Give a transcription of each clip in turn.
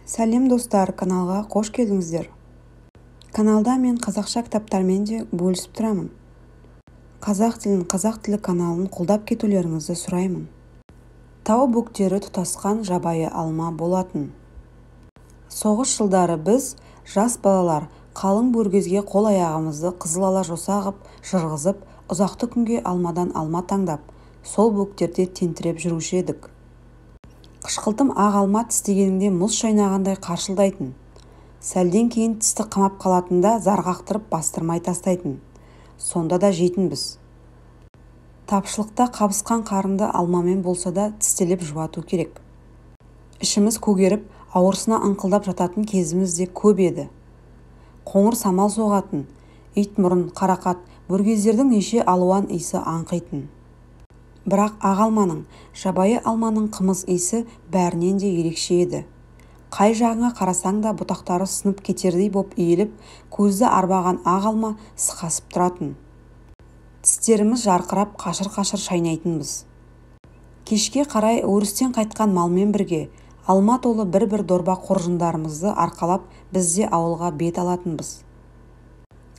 Сәлем достар, каналға қош келдіңіздер. Каналда мен қазақша кітаптармен де бөлісіп тұрамын. Қазақ тілі каналын қолдап кетулеріңізді сұраймын. Тау бөктері тұтасқан жабайы алма болатын. Соғыс жылдары біз, жас балалар, қалың бөргезге қол аяғымызды қызыл ала жоса ғып, жырғызып, ұзақты күнге алмадан алма таңдап, сол бөктерде тентіреп жүруші едік. Қышқылтым ақ алма тістегеніңде мұз шайнағандай қаршылдайтын. Сәлден кейін тісті қамап қалатында зарғақтырып бастырмай тастайтын. Сонда да жейтінбіз. Тапшылықта қабысқан қарынды алмамен болса да тістелеп жуату керек. Ішіміз көгеріп, ауырсына ыңқылдап жататын кезіміз де көп еді. Қоңыр самал соғатын, ит мұрын, қарақат, бөргездердің неше алуан иісі аңқитын. Бірақ ақ алманың, жабайы алманың қымыз иісі бәрінен де ерекше еді. Қай жағыңа қарасаң да бұтақтары сынып кетердей боп иіліп, көзді арбаған ақ алма сықасып тұратын. Тістеріміз жарқырап қашыр-қашыр шайнайтынбыз. Кешке қарай өрістен қайтқан малмен бірге, алма толы бір-бір дорба қоржындарымызды арқалап, бізде ауылға бет алатынбыз.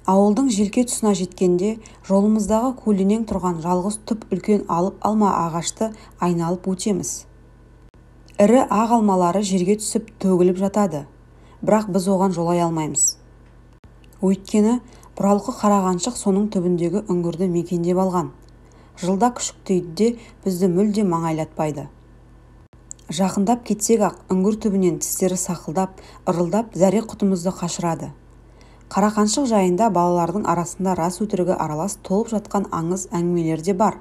Ауылдың желке тұсына жеткенде, жолымыздағы көлденең тұрған жалғыз түп үлкен алып алма ағашты айналып өтеміз. Ірі ақ алмалары жерге түсіп төгіліп жатады, бірақ біз оған жолай алмаймыз. Өйткені бұралқы қарағаншық соның түбіндегі үңгірді мекендеп алған. Жылда күшіктейді де бізді мүлде маңайлатпайды. Жақындап кетсек ақ үңгір түбінен тістері сақылдап, ырылдап зәре құтымызды қашырады. Қарақаншық жайында балалардың арасында рас өтірігі аралас толып жатқан аңыз әңгімелер де бар.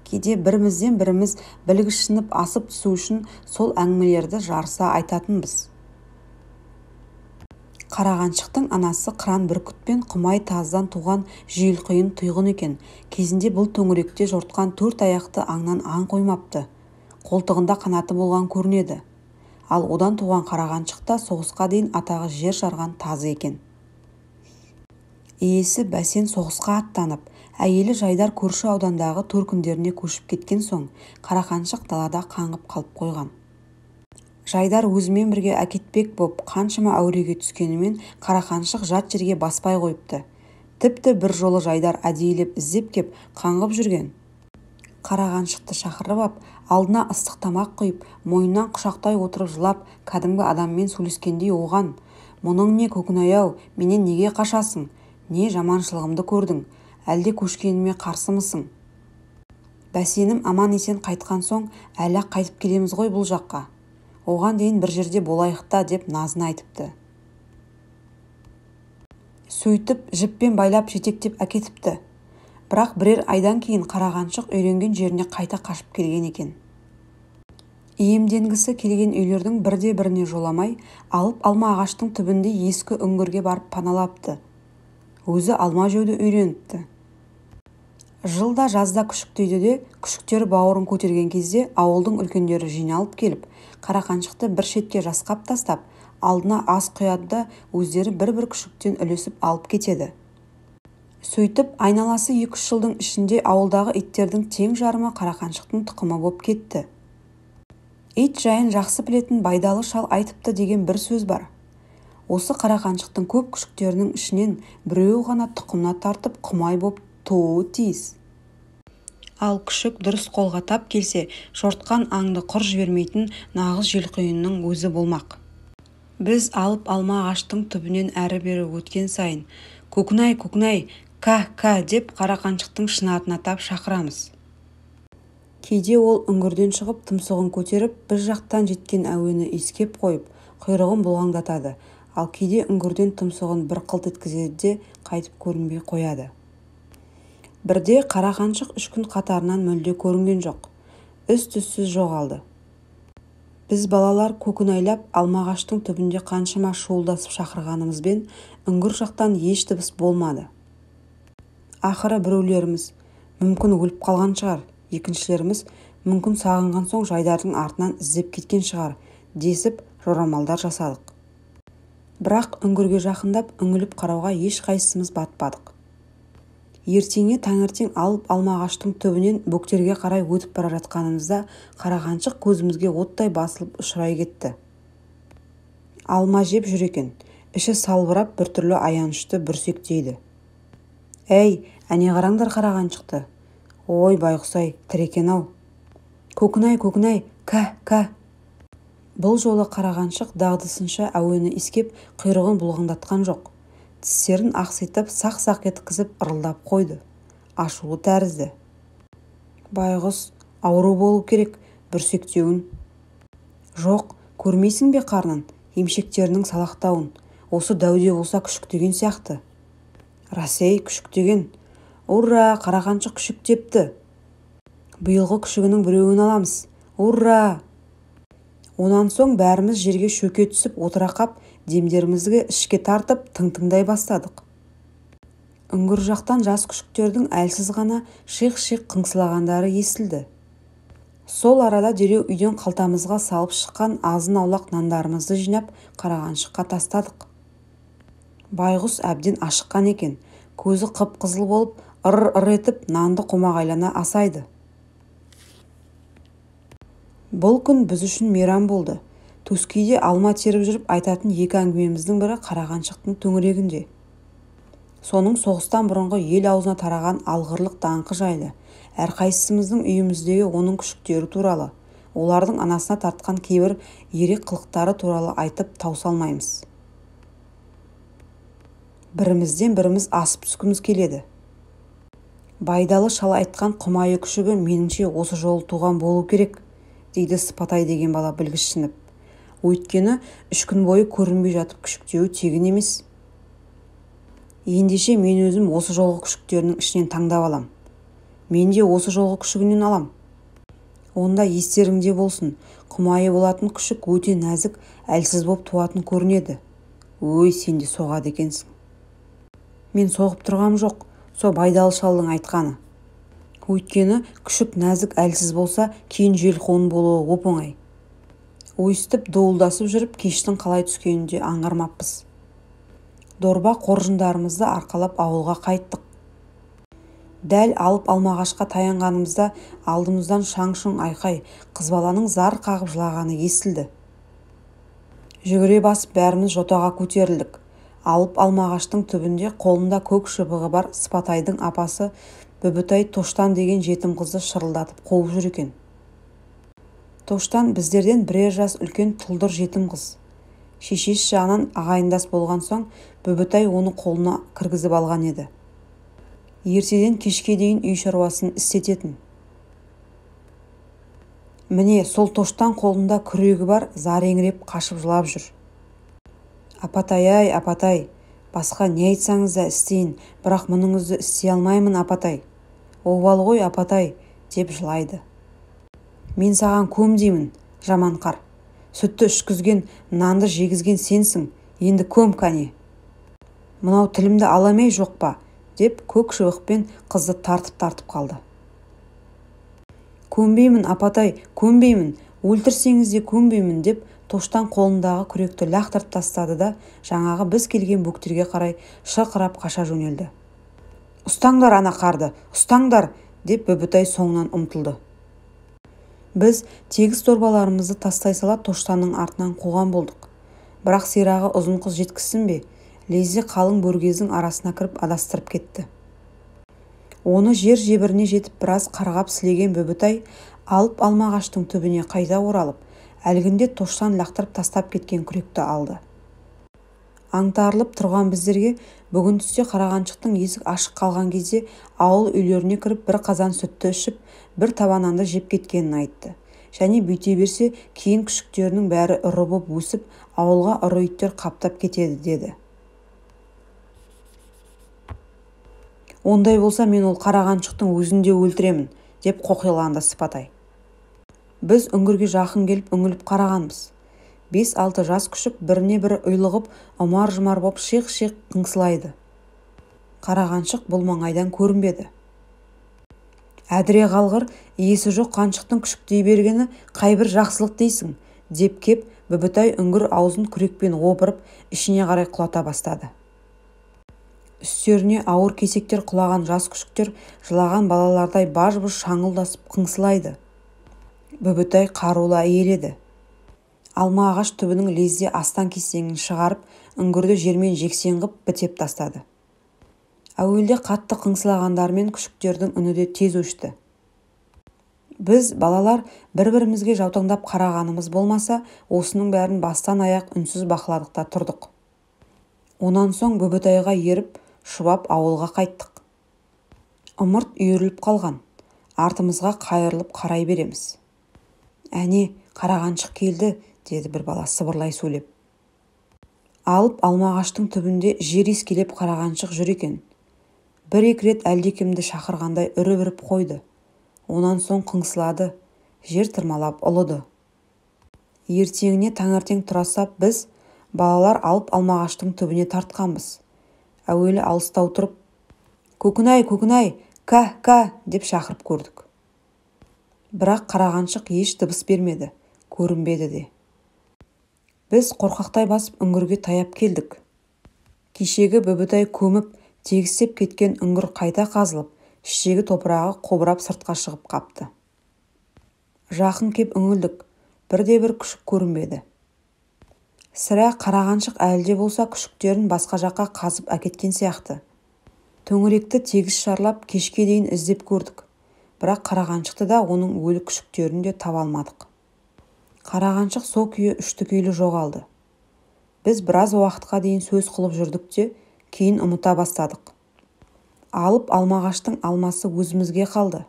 Кейде бірімізден біріміз білгішініп асып түсу үшін сол әңгімелерді жарыса айтатынбыз. Қарағаншықтың анасы қыран бүркіт пен құмай таздан туған жүйілқиын тұйғын екен. Кезінде бұл төңіректе жортқан төрт аяқты аңнан аң қоймапты. Қолтығында қанаты болған көрінеді. Ал одан туған қарағаншықта соғысқа дейін атағы жер жарған тазы екен. Иесі бәсен соғысқа аттанып, әйелі Жайдар көрші аудандағы төркіндеріне көшіп кеткен соң, Қарақаншық далада қаңғып қалып қойған. Жайдар өзімен бірге әкетпек боп қаншама әуреге түскенімен Қарақаншық жат жерге баспай қойыпты. Тіпті бір жолы Жайдар әдейілеп іздеп кеп қаңғып жүрген. Қарақаншықты шақырып ап, алдына ыстық тамақ құйып, мойнынан құшақтай отырып жылап, кәдімгі адаммен сөйлескендей оған: "Мұның не Көкінай-ау, менен неге қашасың? Не жаманшылығымды көрдің? Әлде көшкеніме қарсымысың? Бәсенім аман-есен қайтқан соң, әлі қайтып келеміз ғой бұл жаққа. Оған дейін бір жерде болайықта" деп назын айтыпты. Сөйтіп, жіппен байлап жетектеп әкетіпті. Бірақ бірер айдан кейін Қарағаншық үйренген жеріне қайта қашып келген екен. Иемденгісі келген үйлердің бірде-біріне жоламай, алып алма ағаштың түбінде ескі үңгірге барып паналапты. Өзі алма жеуді үйреніпті. Жылда жазда күшіктейді де, күшіктері бауырын көтерген кезде ауылдың үлкендері жиналып келіп, Қарақаншықты бір шетке жасқап тастап, алдына ас құяды да өздері бір-бір күшіктен үлесіп алып кетеді. Сөйтіп, айналасы 2-3 жылдың ішінде ауылдағы иттердің тең жарымы Қарақаншықтың тұқымы боп кетті. Ит жайын жақсы білетін байдалы шал айтыпты деген бір сөз бар. Осы Қарақаншықтың көп күшіктерінің ішінен біреу ғана тұқымына тартып құмай боп тууы тиіс. Ал күшік дұрыс қолға тап келсе, жортқан аңды құр жібермейтін нағыз желқұйынның өзі болмақ. Біз алып алма ағаштың түбінен әрі-бері өткен сайын, "Көкінай, Көкінай, ка-ка" деп Қарақаншықтың шын атын атап шақырамыз. Кейде ол үңгірден шығып, тұмсығын көтеріп, біз жақтан жеткен әуені иіскеп қойып, құйрығын бұлғаңдатады. Ал кейде үңгірден тұмсығын бір қылт еткізеді де қайтып көрінбей қояды. Бірде Қарақаншық 3 күн қатарынан мүлде көрінген жоқ. Із-түзсіз жоғалды. Біз балалар көкінайлап алма ағаштың түбінде қаншама шуылдасып шақырғанымызбен үңгір жақтан еш дыбыс болмады. Ақыры біреулеріміз "Мүмкін өліп қалған шығар", екіншілеріміз "Мүмкін сағынған соң Жайдардың артынан іздеп кеткен шығар" десіп жорамалдар жасадық. Бірақ үңгірге жақындап үңіліп қарауға еш қайсымыз батпадық. Ертеңе таңертең алып алма ағаштың түбінен бөктерге қарай өтіп бара жатқанымызда Қарақаншық көзімізге оттай басылып ұшырай кетті. Алма жеп жүр екен. Іші салбырап біртүрлі аянышты бүрсектейді. Әй, әне қараңдар қараған шықты. Ой, байғұсай, тірі екен-ау. Көкінай, көкінай, кә. Бұл жолы қарағаншық дағдысынша әуені искеп құйрығын бұлғаңдатқан жоқ. Тістерін ақситып, сақ-сақ еткізіп ырылдап қойды. Ашулы тәрізді. Байғұс, ауру болу керек, бүрсектеуін. Жоқ, көрмейсің бе қарнын, емшектерінің салақтауын. Осы дәуде болса күшіктеген сияқты. Расей, күшіктеген. Ура, қарағаншық күшіктепті. Биылғы күшігінің біреуін аламыз. Ура! Онан соң бәріміз жерге шөке түсіп отыра қап, демдерімізге ішке тартып тың-тыңдай бастадық. Үңгір жақтан жас күшіктердің әлсіз ғана шиқ-шиқ қыңсылағандары естілді. Сол арада дереу үйден қалтамызға салып шыққан азын-аулақ нандарымызды жинап қарағаншыққа тастадық. Байғұс әбден ашыққан екен, көзі қып-қызыл болып, ыр-ыр етіп нанды қомағайлана асайды. Бұл күн біз үшін мейрам болды. Төскейде алма теріп жүріп айтатын екі әңгімеміздің бірі қарағаншықтың төңірегінде. Соның соғыстан бұрынғы ел аузына тараған алғырлық даңқы жайлы, әрқайсымыздың үйіміздегі оның күшіктері туралы, олардың анасына тартқан кейбір ерек қылықтары туралы айтып таусалмаймыз. Бірімізден біріміз асып түскіміз келеді. Байдалы шал айтқан құмайы күшігі меніңше осы жолы туған болу керек, дейді Сыпатай деген бала білгішсініп. Өйткені 3 күн бойы көрінбей жатып күшіктеуі тегін емес. Ендеше мен өзім осы жолғы күшіктерінің ішінен таңдап алам. Мен де осы жолғы күшігінен алам. Онда естеріңде болсын, құмайы болатын күшік өте нәзік, әлсіз боп туатын көрінеді. Ой, сен де соғады екенсің. Мен соғып тұрғам жоқ, со байдалы шалдың айтқаны. Өйткені күшік нәзік әлсіз болса, кейін желқуын болуы оп-оңай. Ойыстып, дуылдасып жүріп, кештің қалай түскенінде аңғармаппыз. Дорба қоржындарымызды арқалап ауылға қайттық. Дәл алып алмағашқа таянғанымызда алдымыздан шаң-шұң айқай, қыз баланың зар қағып жылағаны естілді. Жүгіре басып бәріміз жотаға көтерілдік. Алып алмағаштың түбінде қолында көк шыбығы бар Сыпатайдың апасы Бүбітай Тоштан деген жетім қызды шырылдатып қуып жүр екен. Тоштан біздерден бірер жас үлкен тұлдыр жетім қыз. Шешесі жағынан ағайындас болған соң Бүбітай оны қолына кіргізіп алған еді. Ертеден кешке дейін үй шаруасын істететін. Міне сол Тоштан қолында күрегі бар, зар еңіреп қашып жылап жүр. Апатай-ай, апатай, басқа не айтсаңыз да істейін, бірақ мұныңызды істей алмаймын, апатай. Обал ғой, апатай, деп жылайды. Мен саған көм деймін, жаман қар. Сүтті ішкізген, нанды жегізген сенсің, енді көм кәне. Мынау тілімді аламай жоқ па, деп көк шыбықпен қызды тартып қалды. Көнбеймін, апатай, көнбеймін, өлтірсеңіз де көнбеймін, деп Тоштан қолындағы күректі лақтырып тастады да жаңағы біз келген бөктерге қарай шырқырап қаша жөнелді. Ұстаңдар ана қарды, ұстаңдар, деп Бүбітай соңынан ұмтылды. Біз тегіс дорбаларымызды тастай сала Тоштанның артынан қуған болдық. Бірақ сирағы ұзын қыз жеткізсін бе, лезде қалың бөргездің арасына кіріп адастырып кетті. Оны жер жебіріне жетіп біраз қарғап сілеген Бүбітай алып алмағаштың түбіне қайта оралып, әлгінде Тоштан лақтырып тастап кеткен күректі алды. Аңтарылып тұрған біздерге бүгін түсте қарағаншықтың есік ашық қалған кезде ауыл үйлеріне кіріп бір қазан сүтті ішіп, бір табан нанды жеп кеткенін айтты. Және бүйте берсе, кейін күшіктерінің бәрі ұры боп өсіп, ауылға ұры иттер қаптап кетеді, деді. Ондай болса мен ол қарағаншықтың өзін де өлтіремін, деп қоқиланды Сыпатай. Біз үңгірге жақын келіп үңіліп қарағанбыз. 5-6 жас күшік біріне бірі ұйлығып, ұмар-жұмар боп шиқ-шиқ қыңсылайды. Қарағаншық бұл маңайдан көрінбеді. Әдіре қалғыр, иесі жоқ қаншықтың күшіктей бергені қайбір жақсылық дейсің, деп кеп Бүбітай үңгір аузын күрекпен опырып, ішіне қарай құлата бастады. Үстеріне ауыр кесектер құлаған жас күшіктер жылаған балалардай баж-бұж шаңылдасып қыңсылайды. Бүбітай қарулы әйел еді. Алма ағаш түбінің лезде астан кестеңін шығарып, үңгірді жермен жексен қып бітеп тастады. Әуелде қатты қыңсылағандармен күшіктердің үні де тез өшті. Біз, балалар, бір-бірімізге жаутаңдап қарағанымыз болмаса, осының бәрін бастан аяқ үнсіз бақыладық та тұрдық. Онан соң Бүбітайға еріп, шұбап ауылға қайттық. Ымырт үйіріліп қалған. Артымызға қайырылып қарай береміз. Әне, қарағаншық келді, деді бір бала сыбырлай сөйлеп. Алып алма ағаштың түбінде жер иіскелеп қарағаншық жүр екен. Бір-екі рет әлдекімді шақырғандай үріп қойды. Онан соң қыңсылады, жер тырмалап ұлыды. Ертеңіне таңертең тұра сап біз, балалар алып алма ағаштың түбіне тартқанбыз. Әуелі алыстау тұрып, көкінай, көкінай, ка деп шақырып көрдік. Бірақ қарағаншық еш дыбыс бермеді, көрінбеді де. Біз қорқақтай басып үңгірге таяп келдік. Кешегі Бүбітай көміп, тегістеп кеткен үңгір қайта қазылып, ішегі топырағы қобырап сыртқа шығып қапты. Жақын кеп үңілдік, бірде-бір күшік көрінбеді. Сірә қарағаншық әлде болса күшіктерін басқа жаққа қазып әкеткен сияқты. Төңіректі тегіс шарлап кешке дейін іздеп көрдік. Бірақ қарағаншықты да оның өлі күшіктерін де таба алмадық. Қарағаншық со күйі үшті-күйлі жоғалды. Біз біраз уақытқа дейін сөз қылып жүрдік те, кейін ұмыта бастадық. Алып алма ағаштың алмасы өзімізге қалды.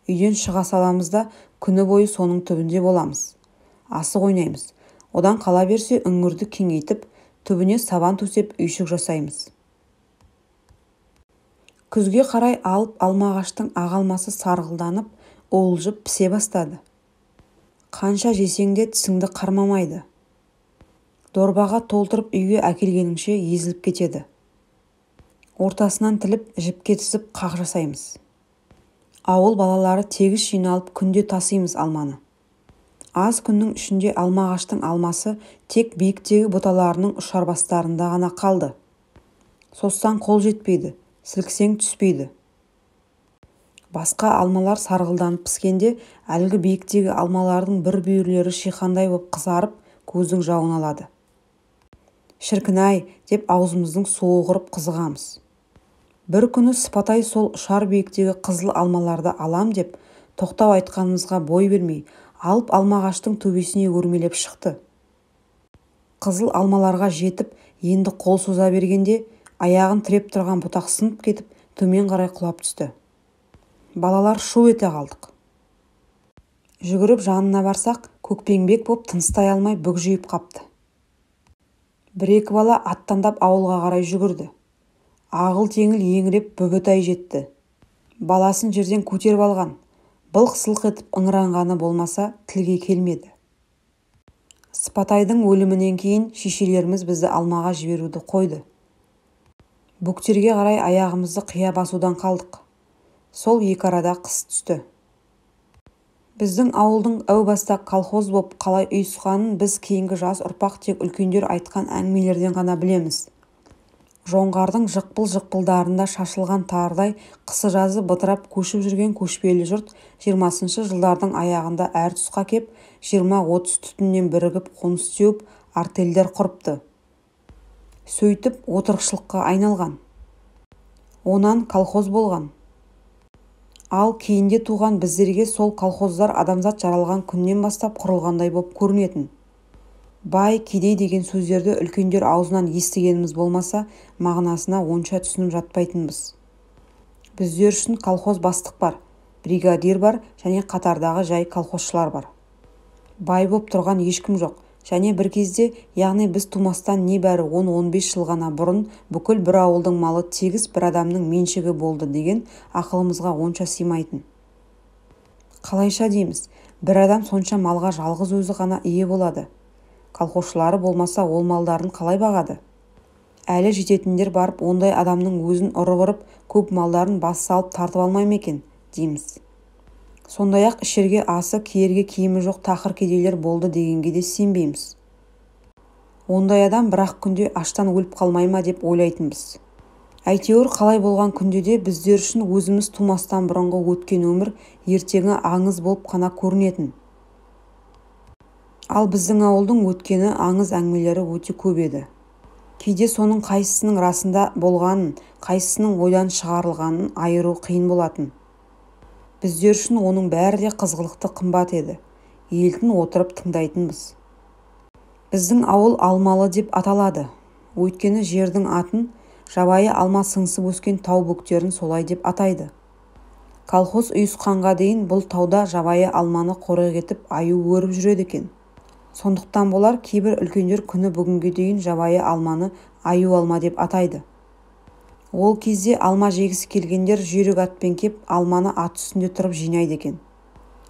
Үйден шыға саламызда күні бойы соның түбінде боламыз. Асық ойнаймыз. Одан қала берсе үңгірді кеңейтіп, түбіне сабан төсеп үйшік жасаймыз. Күзге қарай алып алма ағаштың ағалмасы сарғылданып, уылжып пісе бастады. Қанша жесең де тісіңді қармамайды. Дорбаға толтырып үйге әкелгеніңше езіліп кетеді. Ортасынан тіліп, жіпке түсіп қақ жасаймыз. Ауыл балалары тегіс жиналып күнде тасимыз алманы. Аз күннің ішінде алма ағаштың алмасы тек биіктегі бұталарының ұшарбастарында ғана қалды. Соссаң қол жетпейді, сілкісең түспейді. Басқа алмалар сарғылданып піскенде, әлгі биіктегі алмалардың бір бүйірлері шиқандай боп қызарып, көздің жауын алады. Шіркін-ай деп аузымыздың суы құрып қызығамыз. Бір күні Сыпатай сол ұшар биіктегі қызыл алмаларды алам деп, тоқтау айтқанымызға бой бермей, алып алма ағаштың төбесіне өрмелеп шықты. Қызыл алмаларға жетіп, енді қол соза бергенде, аяғын тіреп тұрған бұтақ сынып кетіп, төмен қарай құлап түсті. Балалар шу ете қалдық. Жүгіріп жанына барсақ, көкпеңбек боп тыныстай алмай бүгжиіп қапты. Бір-екі бала аттандап ауылға қарай жүгірді. Ағыл-теңіл еңіреп Бүбітай жетті. Баласын жерден көтеріп алған, былқ-сылқ етіп ыңыранғаны болмаса тілге келмеді. Сыпатайдың өлімінен кейін шешелеріміз бізді алмаға жіберуді қойды. Бөктерге қарай аяғымызды қия басудан қалдық. Сол екі арада қыс түсті. Біздің ауылдың әу баста колхоз боп қалай ұйысқанын біз кейінгі жас ұрпақ тек үлкендер айтқан әңгімелерден ғана білеміз. Жоңғардың жықпыл-жықпылдарында шашылған тардай қысы-жазы бытырап көшіп жүрген көшпелі жұрт 20-шы жылдардың аяғында әр тұсқа кеп 20-30 түтіннен бірігіп қоныс теуіп артельдер құрыпты. Сөйтіп отырықшылыққа айналған. Онан колхоз болған. Ал кейінде туған біздерге сол колхоздар адамзат жаралған күннен бастап құрылғандай боп көрінетін. Бай, кедей деген сөздерді үлкендер аузынан естігеніміз болмаса, мағынасына онша түсініп жатпайтынбыз. Біздер үшін колхоз бастық бар, бригадир бар және қатардағы жай колхозшылар бар. Бай боп тұрған ешкім жоқ, және бір кезде, яғни біз тумастан небәрі 10-15 жыл ғана бұрын бүкіл бір ауылдың малы тегіс бір адамның меншігі болды деген ақылымызға онша сыймайтын. Қалайша дейміз, бір адам сонша малға жалғыз өзі ғана ие болады. Колхозшылары болмаса ол малдарын қалай бағады? Әлі жететіндер барып, ондай адамның өзін ұрып көп малдарын бас салып тартып алмай ма екен, дейміз. Сондай-ақ ішерге асы, киерге киімі жоқ тақыр кедейлер болды дегенге де сенбейміз. Ондай адам бір-ақ күнде аштан өліп қалмай ма деп ойлайтынбыз. Әйтеуір қалай болған күнде де біздер үшін өзіміз тумастан бұрынғы өткен өмір ертеңі аңыз болып қана көрінетін. Ал біздің ауылдың өткені аңыз әңгімелері өте көп еді. Кейде соның қайсысының расында болғанын, қайсысының ойдан шығарылғанын айыру қиын болатын. Біздер үшін оның бәрі де қызғылықты қымбат еді. Елтін отырып тыңдайтынбыз. Біздің ауыл Алмалы деп аталады. Өйткені жердің атын жабайы алма сыңсып өскен тау бөктерін солай деп атайды. Колхоз ұйысқанға дейін бұл тауда жабайы алманы қорек етіп аю өріп жүреді екен. Сондықтан болар кейбір үлкендер күні бүгінге дейін жабайы алманы аю алма деп атайды. Ол кезде алма жегісі келгендер жүйрік атпен кеп алманы ат үстінде тұрып жинайды екен.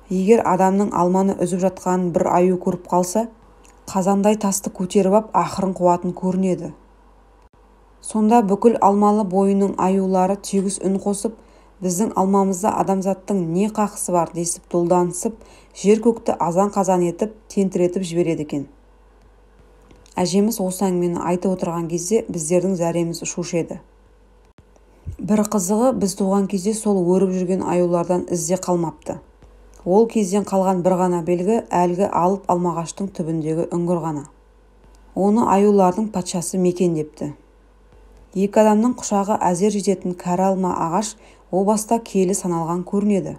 Егер адамның алманы үзіп жатқанын бір аю көріп қалса, қазандай тасты көтеріп ап ақырын қуатын көрінеді. Сонда бүкіл Алмалы бойының аюлары тегіс үн қосып, біздің алмамызда адамзаттың не қақысы бар десіп долданысып, жер-көкті азан-қазан етіп, тентіретіп жібереді екен. Әжеміз осы әңгімені айтып отырған кезде біздердің зәреміз ұшушы еді. Бір қызығы, біз туған кезде сол өріп жүрген аюлардан ізде қалмапты. Ол кезден қалған бір ғана белгі әлгі алып алмағаштың түбіндегі үңгір ғана. Оны аюлардың патшасы мекендепті. Екі адамның құшағы әзер жететін кәрі алма ағаш о баста киелі саналған көрінеді.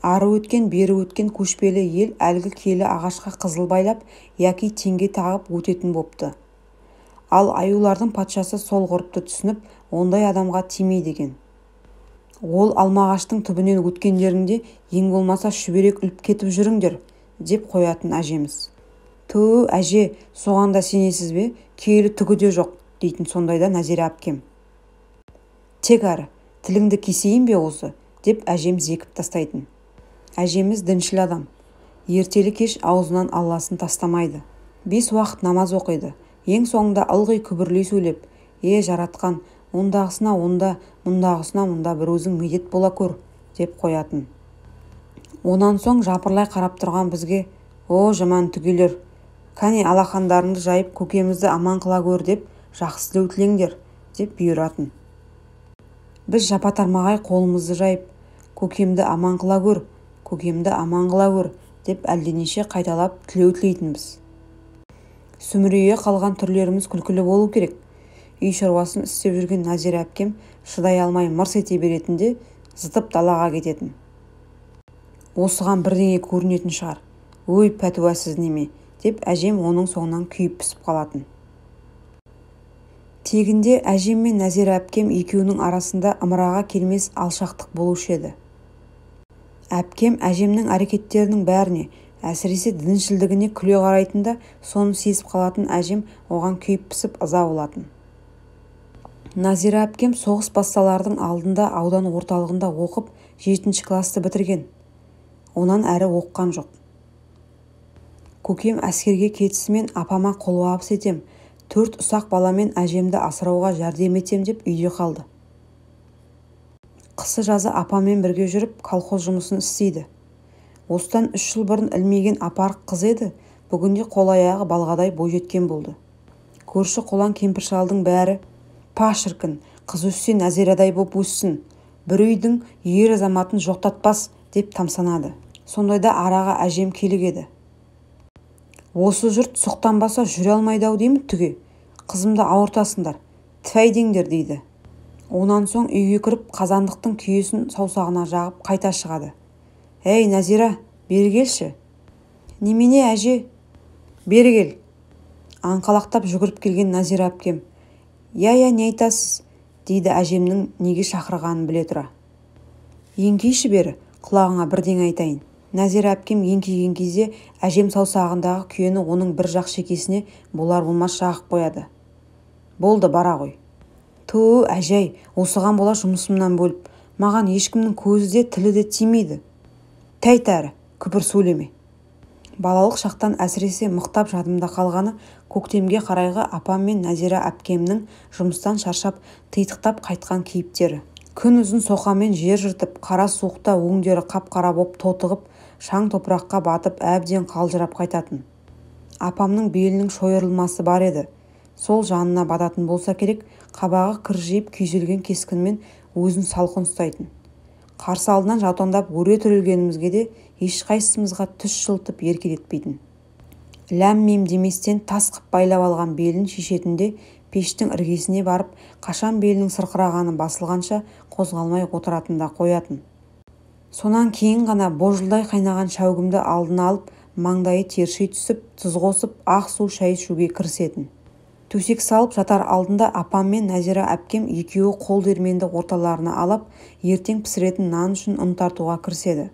Ары өткен, бері өткен көшпелі ел әлгі киелі ағашқа қызыл байлап, яки теңге тағып өтетін бопты. Ал аюлардың патшасы сол ғұрыпты түсініп, ондай адамға тимейді екен. Ол алма ағаштың түбінен өткендерінде ең болмаса шүберек іліп кетіп жүріңдер, деп қоятын әжеміз. Ту, әже, соған да сенесіз бе? Киелі түгі де жоқ, дейтін сондайда Нәзира әпкем. Тек әрі, тіліңді кесейін бе осы, деп әжем зекіп тастайтын. Әжеміз діншіл адам. Ертелі кеш аузынан алласын тастамайды. 5 уақыт намаз оқиды. Ең соңында ылғи күбірлей сөйлеп, жаратқан, ондағысына онда, мұндағысына мұнда бір өзің медет бола көр, деп қоятын. Онан соң жапырлай қарап тұрған бізге, о жаман түгелер, кәне алақандарыңды жайып көкемізді аман қыла көр деп жақсы тілеу тілеңдер, деп бұйыратын. Біз жапа-тармағай қолымызды жайып, көкемді аман қыла көр, көкемді аман қыла көр, деп әлденеше қайталап тілеу тілейтінбіз. Сүмірейе қалған түрлеріміз күлкілі болу керек. Үй шаруасын істеп жүрген Нәзира әпкем шыдай алмай мырс ете беретінде зытып далаға кететін. Осыған бірдеңе көрінетін шығар. Өй пәтуасыз неме, деп әжем оның соңынан күйіп пісіп қалатын. Тегінде әжем мен Нәзира әпкем екеуінің арасында ымыраға келмес алшақтық болушы еді. Әпкем әжемнің әрекеттерінің бәріне, әсіресе діншілдігіне күле қарайтында, соны сезіп қалатын әжем оған күйіп пісіп ыза болатын. Нәзира әпкем соғыс басталардың алдында аудан орталығында оқып, 7-ші класты бітірген. Онан әрі оққан жоқ. Көкем әскерге кетісімен апама қолғабыс етем, 4 ұсақ баламен әжемді асырауға жәрдем етем деп үйде қалды. Қысы жазы апамен бірге жүріп колхоз жұмысын істейді. Осыдан 3 жыл бұрын ілмеген апарық қыз еді, бүгінде қол-аяғы балғадай бойжеткен болды. Көрші қолаң кемпір-шалдың бәрі, па шіркін, қыз өссе Нәзирадай боп өссін, бір үйдің ер азаматын жоқтатпас, деп тамсанады. Сондайда араға әжем келігеді. Осы жұрт сұқтанбаса жүре алмайды-ау деймін түге. Қызымды ауыртасыңдар, тіфәйдеңдер дейді. Онан соң үйге кіріп қазандықтың күйесін саусағына жағып қайта шығады. Әй Нәзира, бері келші. Немене әже? Бері кел. Аңқалақтап жүгіріп келген Нәзира әпкем. Я, не айтасыз, дейді әжемнің неге шақырғанын біле тұра. Еңкейші бері, құлағыңа бірдеңе айтайын. Нәзира әпкем еңкейген кезде әжем саусағындағы күйені оның бір жақ шекесіне болар-болмас жағып қояды. Болды, бара ғой. Ту, әжей, осыған бола жұмысымнан бөліп, маған ешкімнің көзі де тілі де тимейді. Тәйт әрі, күпір сөйлеме. Балалық шақтан әсіресе мықтап жадымда қалғаны, көктемге қарайғы апам мен Нәзира әпкемнің жұмыстан шаршап, титықтап қайтқан кейіптері. Күн ұзын соқамен жер жыртып, қара суықта өңдері қап-қара боп тотығып, шаң топыраққа батып, әбден қалжырап қайтатын. Апамның белінің шойырылмасы бар еді. Сол жанына бататын болса керек, қабағы кіржиіп күйзелген кескінмен өзін салқын ұстайтын. Қарсы алдынан жаутаңдап өре түрілгенімізге де ешқайсымызға түс жылтып еркелетпейтін. ләм-мим деместен тас қып байлап алған белін шешетінде пештің іргесіне барып қашан белінің сырқырағаны басылғанша қозғалмай отыратын да қоятын. Сонан кейін ғана божылдай қайнаған шәугімді алдына алып, маңдайы терши түсіп, тұз қосып, ақ су шай ішуге кірісетін. Төсек салып жатар алдында апам мен Нәзира әпкем екеуі қол диірменді орталарына алып, ертең пісіретін нан үшін ұн тартуға кіріседі.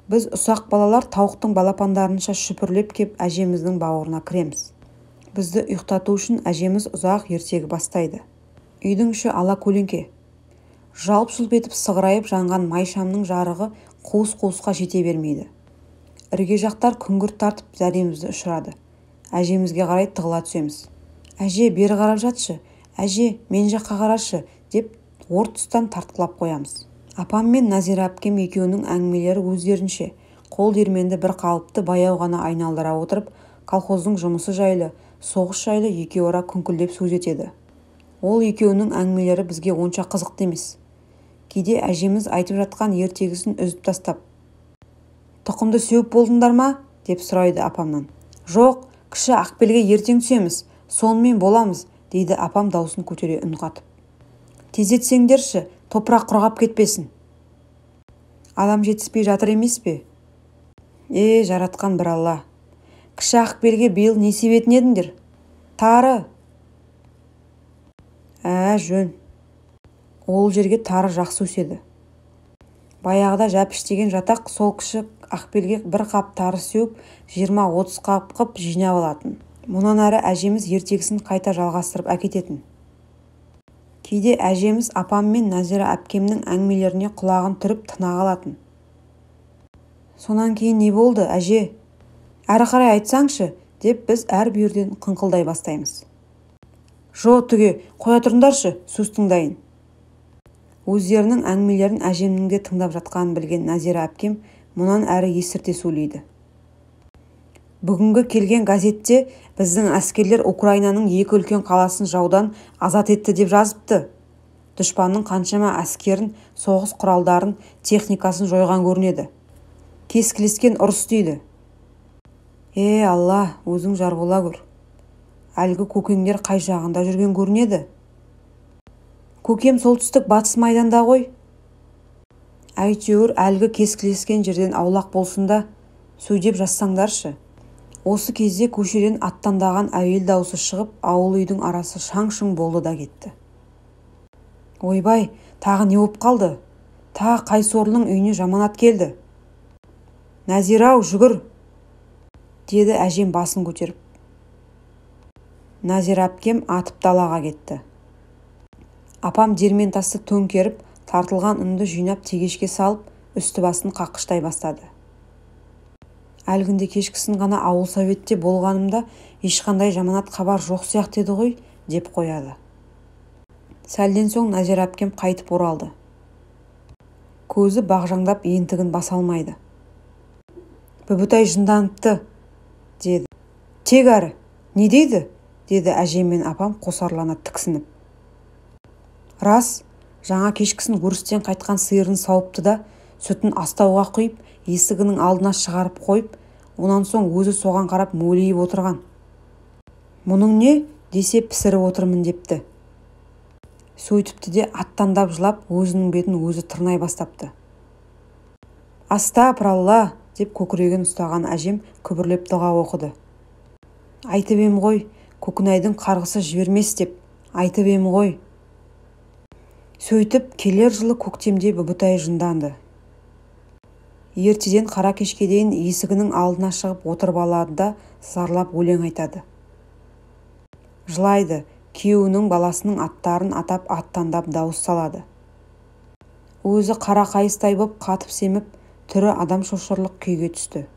Біз ұсақ балалар тауықтың балапандарынша шүпірлеп кеп әжеміздің бауырына кіреміз. Бізді ұйықтату үшін әжеміз ұзақ ертегі бастайды. Үйдің іші ала көлеңке. Жалп-жұлп етіп сығырайып жанған май шамның жарығы қуыс-қуысқа жете бермейді. Ірге жақтар күңгірт тартып зәремізді ұшырады. Әжемізге қарай тығыла түсеміз. Әже, бері қарап жатшы, әже, мен жаққа қарашы, деп ор тұстан тартқылап қоямыз. Апам мен Нәзира әпкем екеуінің әңгімелері өздерінше, қол диірменді бір қалыпты баяу ғана айналдыра отырып, колхоздың жұмысы жайлы, соғыс жайлы екеу ара күңкілдеп сөз етеді. Ол екеуінің әңгімелері бізге онша қызықты емес. Кейде әжеміз айтып жатқан ертегісін үзіп тастап, «Тұқымды сеуіп болдыңдар ма?» деп сұрайды апамнан. «Жоқ, кіші Ақбелге ертең түсеміз, сонымен боламыз», дейді апам даусын көтере үн қатып. «Тездетсеңдерші, топырақ құрғап кетпесін. Адам жетіспей жатыр емес пе?» Жаратқан бір Алла. Кіші Ақбелге биыл не себетін едіңдер? Тары. Жөн. Ол жерге тары жақсы өседі. Баяғыда Жәпіш деген жатақ сол кіші Ақбелге бір қап тары сеуіп, 20-30 қап қып жинап алатын. Мұнан әрі әжеміз ертегісін қайта жалғастырып әкететін. Кейде әжеміз апам мен Нәзира әпкемнің әңгімелеріне құлағын түріп тына қалатын. «Сонан кейін не болды, әже? Әрі қарай айтсаңшы», деп біз әр бүйірден қыңқылдай бастаймыз. «Жо, түге, қоя тұрыңдаршы, сөз тыңдайын». Өздерінің әңгімелерін әжемнің де тыңдап жатқанын білген Нәзира әпкем мұнан әрі есірте сөйлейді. «Бүгінгі келген газетте біздің әскерлер Украинаның екі үлкен қаласын жаудан азат етті деп жазыпты. Дұшпанның қаншама әскерін, соғыс құралдарын, техникасын жойған көрінеді. Кескілескен ұрыс дейді». Алла, өзің жар бола көр. Әлгі көкеңдер қай жағында жүрген көрінеді? Көкем солтүстік батыс майданда ғой. Әйтеуір әлгі кескілескен жерден аулақ болсында, сөйдеп жазсаңдаршы. Осы кезде көшеден аттандаған әйел даусы шығып, ауыл үйдің арасы шаң-шұң болды да кетті. Ойбай, тағы не боп қалды? Тағы қай сорлының үйіне жаманат келді? Нәзира-ау, жүгір, деді әжем басын көтеріп. Нәзира әпкем атып далаға кетті. Апам диірмен тасты төңкеріп, тартылған үнді жинап тегешке салып, үсті басын қаққыштай бастады. Әлгінде кешкісін ғана ауыл советте болғанымда ешқандай жаманат хабар жоқ сияқты еді ғой, деп қояды. Сәлден соң Нәзира әпкем қайтып оралды. Көзі бағжаңдап ентігін баса алмайды. «Бүбітай жынданыпты», деді. «Тек әрі, не дейді?» деді әжем мен апам қосарлана тіксініп. «Рас, жаңа кешкісін өрістен қайтқан сиырын сауыпты да, сүтін астауға құйып, есігінің алдына шығарып қойып, онан соң өзі соған қарап мөлиіп отырған. Мұның не десе пісіріп отырмын депті. Сөйтіпті де аттандап жылап, өзінің бетін өзі тырнай бастапты. Астапыралла, деп көкірегін ұстаған әжем күбірлеп дұға оқыды. Айтып ем ғой, Көкінайдың қарғысы жібермес деп, айтып ем ғой. Сөйтіп, келер жылы көктемде Бүбітай жынданды. Ертеден қара кешке дейін есігінің алдына шығып отырып алады да зарлап өлең айтады. Жылайды, күйеуінің баласының аттарын атап аттандап дауыс салады. Өзі қара қайыстай боп қатып семіп, түрі адам шошырлық күйге түсті.